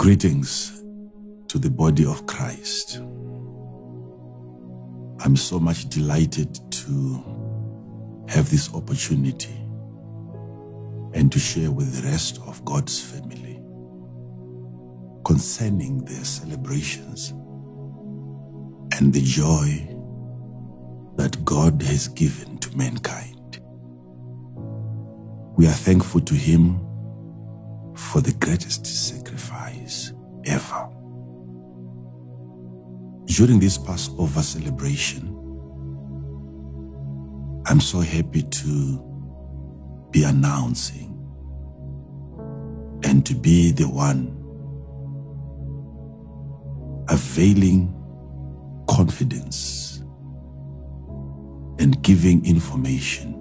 Greetings to the body of Christ. I'm so much delighted to have this opportunity and to share with the rest of God's family concerning their celebrations and the joy that God has given to mankind. We are thankful to Him for the greatest sacrifice ever. During this Passover celebration, I'm so happy to be announcing and to be the one availing confidence and giving information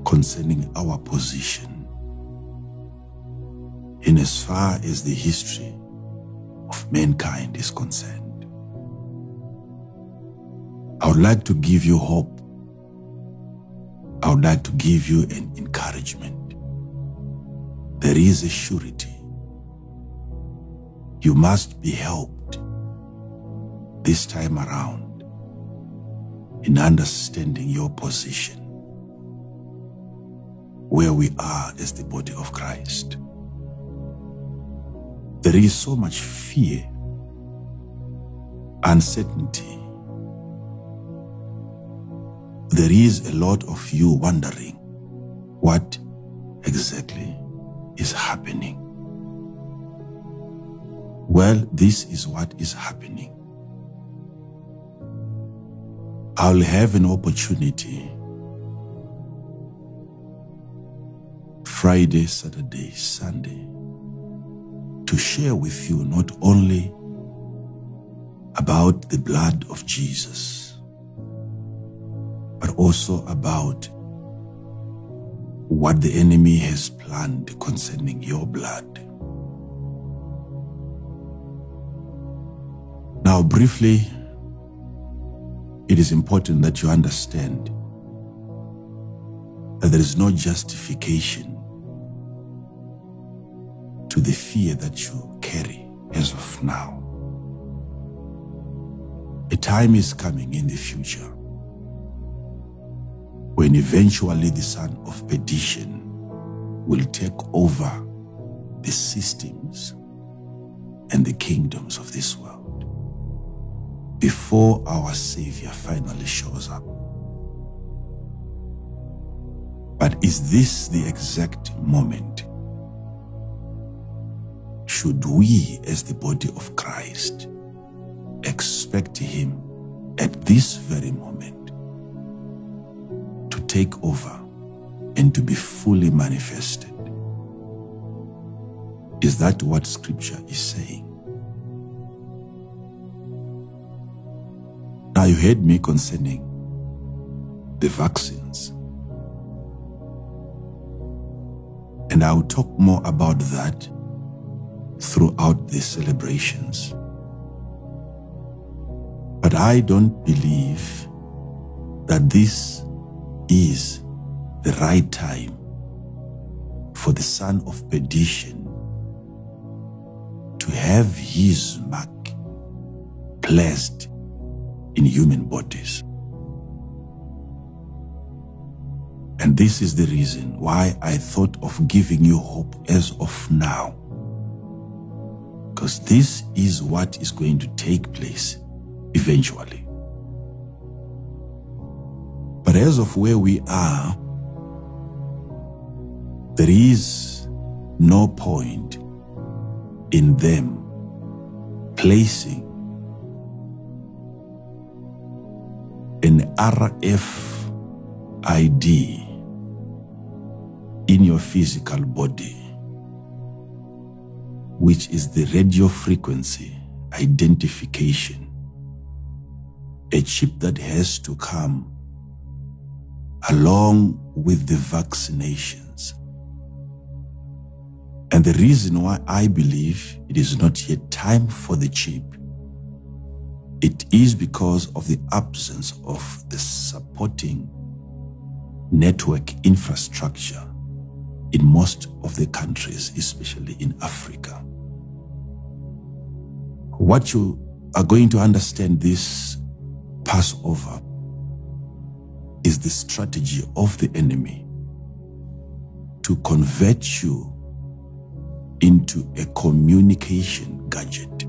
concerning our position in as far as the history of mankind is concerned. I would like to give you hope. I would like to give you an encouragement. There is a surety. You must be helped this time around in understanding your position, where we are as the body of Christ. There is so much fear, uncertainty. There is a lot of you wondering what exactly is happening. Well, this is what is happening. I'll have an opportunity Friday, Saturday, Sunday to share with you not only about the blood of Jesus, but also about what the enemy has planned concerning your blood. Now, briefly, it is important that you understand that there is no justification to the fear that you carry as of now. A time is coming in the future when eventually the son of perdition will take over the systems and the kingdoms of this world before our Savior finally shows up. But is this the exact moment? Should we, as the body of Christ, expect Him at this very moment to take over and to be fully manifested? Is that what Scripture is saying? Now, you heard me concerning the vaccines, and I will talk more about that throughout the celebrations. But I don't believe that this is the right time for the son of perdition to have his mark placed in human bodies. And this is the reason why I thought of giving you hope as of now, because this is what is going to take place eventually. But as of where we are, there is no point in them placing an RFID in your physical body, which is the radio frequency identification, a chip that has to come along with the vaccinations. And the reason why I believe it is not yet time for the chip, it is because of the absence of the supporting network infrastructure in most of the countries, especially in Africa. What you are going to understand this Passover is the strategy of the enemy to convert you into a communication gadget.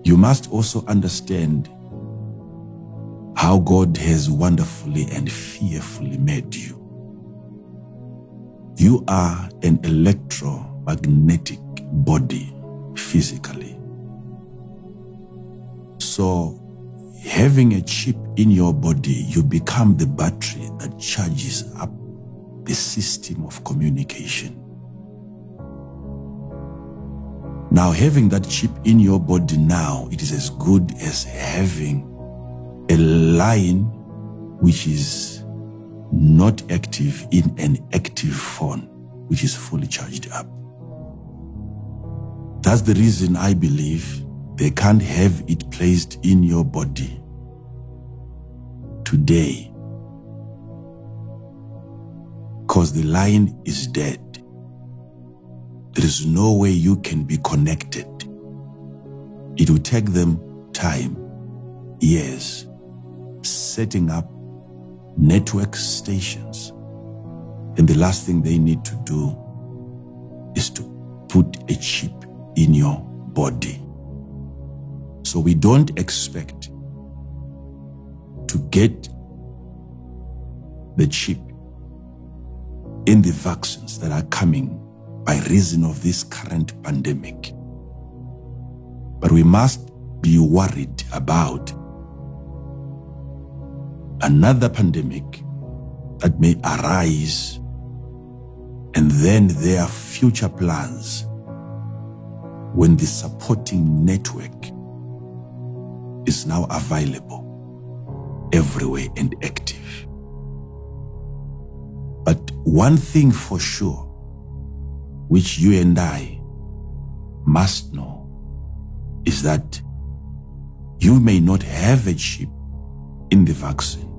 You must also understand how God has wonderfully and fearfully made you. You are an electromagnetic body physically. So, having a chip in your body, you become the battery that charges up the system of communication. Now, having that chip in your body now, it is as good as having a line which is not active in an active phone, which is fully charged up. That's the reason I believe they can't have it placed in your body today, because the line is dead. There is no way you can be connected. It will take them time, years, setting up network stations. And the last thing they need to do is to put a chip in your body. So we don't expect to get the chip in the vaccines that are coming by reason of this current pandemic. But we must be worried about another pandemic that may arise, and then there are future plans when the supporting network is now available everywhere and active. But one thing for sure, which you and I must know, is that you may not have a chip in the vaccine,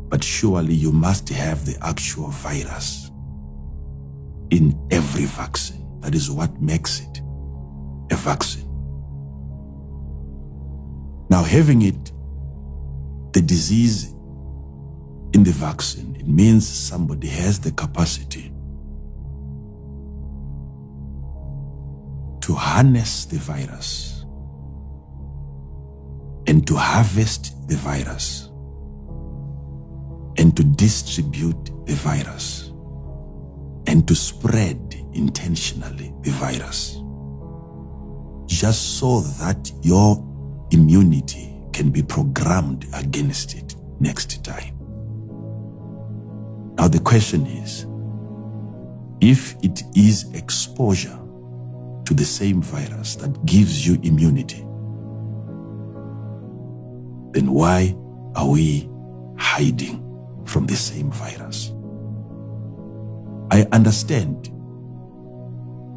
but surely you must have the actual virus in every vaccine. That is what makes it a vaccine. Now, having it, the disease in the vaccine, it means somebody has the capacity to harness the virus and to harvest the virus and to distribute the virus and to spread intentionally the virus, just so that your immunity can be programmed against it next time. Now the question is, if it is exposure to the same virus that gives you immunity, then why are we hiding from the same virus? I understand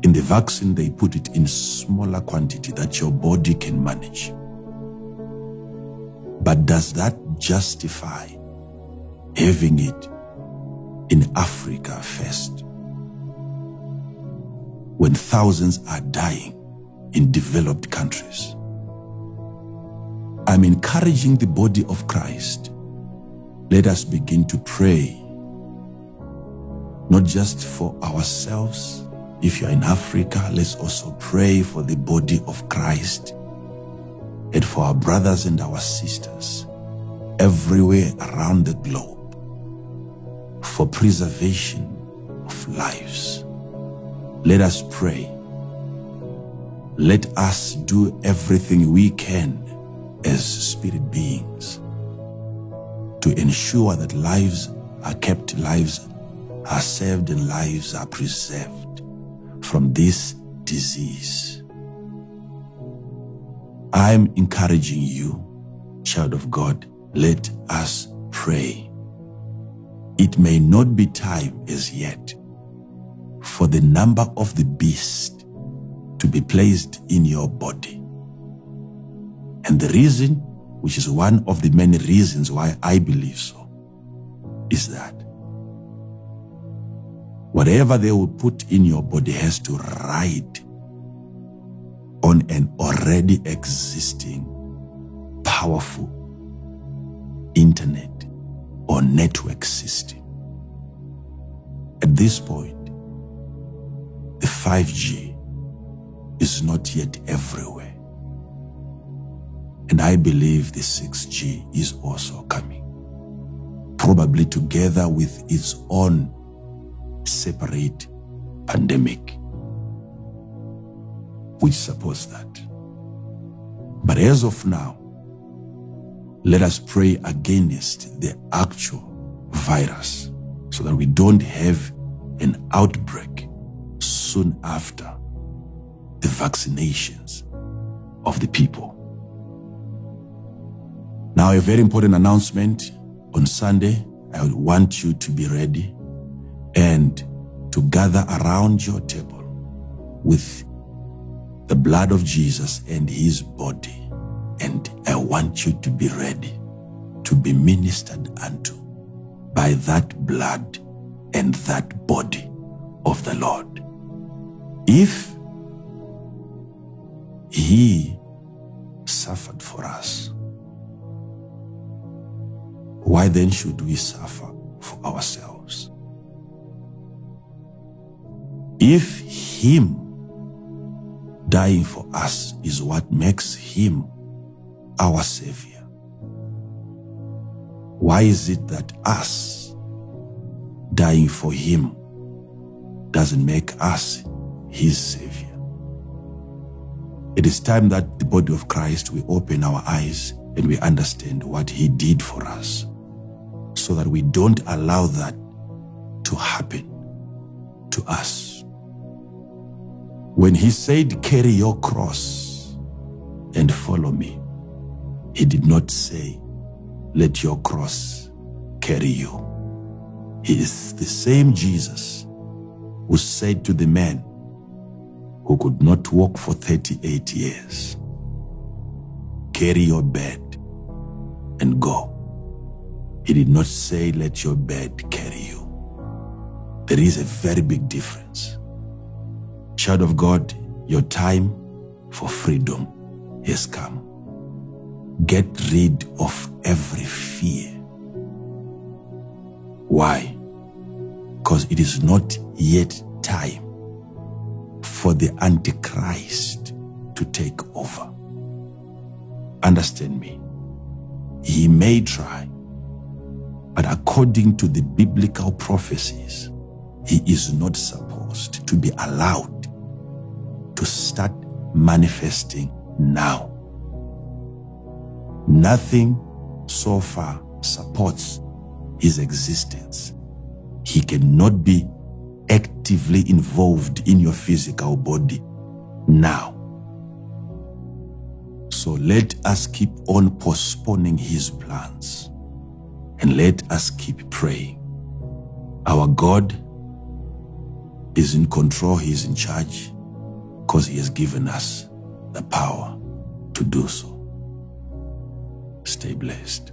in the vaccine they put it in smaller quantity that your body can manage. But does that justify having it in Africa first, when thousands are dying in developed countries? I'm encouraging the body of Christ. Let us begin to pray, not just for ourselves. If you're in Africa, let's also pray for the body of Christ and for our brothers and our sisters everywhere around the globe, for preservation of lives. Let us pray. Let us do everything we can as spirit beings to ensure that lives are kept, lives are saved, and lives are preserved from this disease. I'm encouraging you, child of God, let us pray. It may not be time as yet for the number of the beast to be placed in your body. And the reason, which is one of the many reasons why I believe so, is that Whatever they will put in your body has to ride on an already existing powerful internet or network system. At this point, the 5G is not yet everywhere. And I believe the 6G is also coming, probably together with its own separate pandemic, which supports that. But as of now, let us pray against the actual virus so that we don't have an outbreak soon after the vaccinations of the people. Now, a very important announcement. On Sunday, I would want you to be ready and to gather around your table with the blood of Jesus and his body. And I want you to be ready to be ministered unto by that blood and that body of the Lord. If he suffered for us, why then should we suffer for ourselves? If him dying for us is what makes him our Savior, why is it that us dying for him doesn't make us his Savior? It is time that the body of Christ, we open our eyes and we understand what he did for us, so that we don't allow that to happen to us. When he said, carry your cross and follow me, he did not say, let your cross carry you. He is the same Jesus who said to the man who could not walk for 38 years, carry your bed and go. He did not say, let your bed carry you. There is a very big difference. Child of God, your time for freedom has come. Get rid of every fear. Why? Because it is not yet time for the Antichrist to take over. Understand me. He may try, but according to the biblical prophecies, he is not supposed to be allowed to start manifesting now. Nothing so far supports his existence. He cannot be actively involved in your physical body now. So let us keep on postponing his plans, and let us keep praying. Our God is in control, he is in charge, because he has given us the power to do so. Stay blessed.